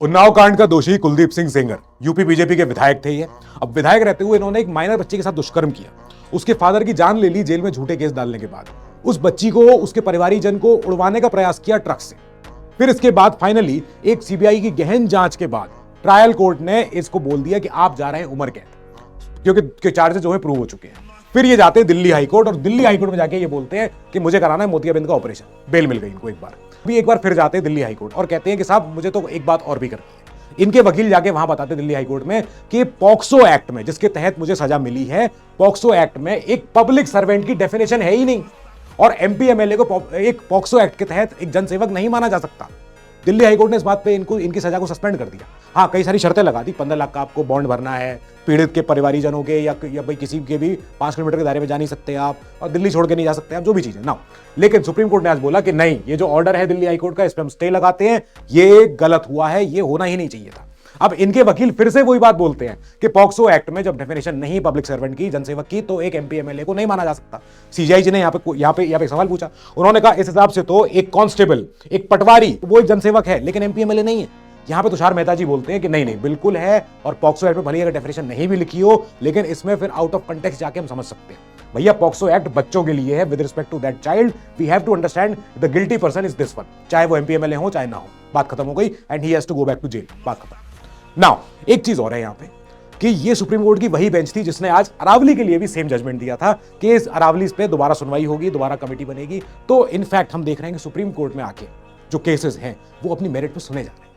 उन्नाव कांड का दोषी कुलदीप सिंह सेंगर यूपी बीजेपी के विधायक थे ये। अब विधायक रहते हुए इन्होंने एक माइनर बच्चे के साथ दुष्कर्म किया, उसके फादर की जान ले ली जेल में झूठे केस डालने के बाद। उस बच्ची को, उसके परिवारीजन को उड़वाने का प्रयास किया ट्रक से। फिर इसके बाद फाइनली एक सीबीआई की गहन जांच के बाद ट्रायल कोर्ट ने इसको बोल दिया कि आप जा रहे हैं उम्र कैद, क्योंकि चार्जेस जो है प्रूव हो चुके हैं। फिर ये जाते हैं दिल्ली हाईकोर्ट और दिल्ली हाईकोर्ट में जाके ये बोलते हैं कि मुझे कराना है मोतियाबिंद का ऑपरेशन। बेल मिल गई इनको एक बार फिर जाते हैं दिल्ली हाईकोर्ट और कहते हैं कि साहब मुझे तो एक बात और भी करनी है। इनके वकील जाके वहां बताते दिल्ली हाईकोर्ट में कि पॉक्सो एक्ट में, जिसके तहत मुझे सजा मिली है, पॉक्सो एक्ट में एक पब्लिक सर्वेंट की डेफिनेशन है ही नहीं और एमपी एमएलए को एक पॉक्सो एक्ट के तहत एक जनसेवक नहीं माना जा सकता। दिल्ली हाईकोर्ट ने इस बात पे इनकी सजा को सस्पेंड कर दिया। हाँ, कई सारी शर्तें लगा दी, 15 लाख का आपको बॉन्ड भरना है, पीड़ित के परिवारीजनों के या भाई किसी के भी 5 किलोमीटर के दायरे में जा नहीं सकते आप, और दिल्ली छोड़ के नहीं जा सकते आप, जो भी चीजें ना। लेकिन सुप्रीम कोर्ट ने आज बोला कि नहीं, ये जो ऑर्डर है दिल्ली हाईकोर्ट का, इस पर हम स्टे लगाते हैं, ये गलत हुआ है, ये होना ही नहीं चाहिए था। अब इनके वकील फिर से वही बात बोलते हैं कि पॉक्सो एक्ट में जब डेफिनेशन नहीं पब्लिक सर्वेंट की, जनसेवक की, तो एक एमपी एमएलए को नहीं माना जा सकता। सीजीआई जी ने यहाँ पे सवाल पूछा। उन्होंने कहा इस हिसाब से तो एक कांस्टेबल, एक पटवारी, वो एक जनसेवक है लेकिन एमपी एमएलए नहीं है। यहां पे तुषार मेहता जी बोलते हैं कि नहीं बिल्कुल है, और पॉक्सो एक्ट में भले अगर डेफिनेशन नहीं भी लिखी हो, लेकिन इसमें फिर आउट ऑफ कंटेक्स्ट जाके हम समझ सकते हैं। भैया, पॉक्सो एक्ट बच्चों के लिए है। With respect to that child we have to understand the guilty person is this one, चाहे वो एमपी एमएलए हो चाहे ना हो। बात खत्म हो गई and he has to go back to jail. बात खत्म। नाउ एक चीज और है यहां पे कि ये सुप्रीम कोर्ट की वही बेंच थी जिसने आज अरावली के लिए भी सेम जजमेंट दिया था कि इस अरावली पे दोबारा सुनवाई होगी, दोबारा कमेटी बनेगी। तो इनफैक्ट हम देख रहे हैं कि सुप्रीम कोर्ट में आके जो केसेस हैं वो अपनी मेरिट पे सुने जा रहे हैं।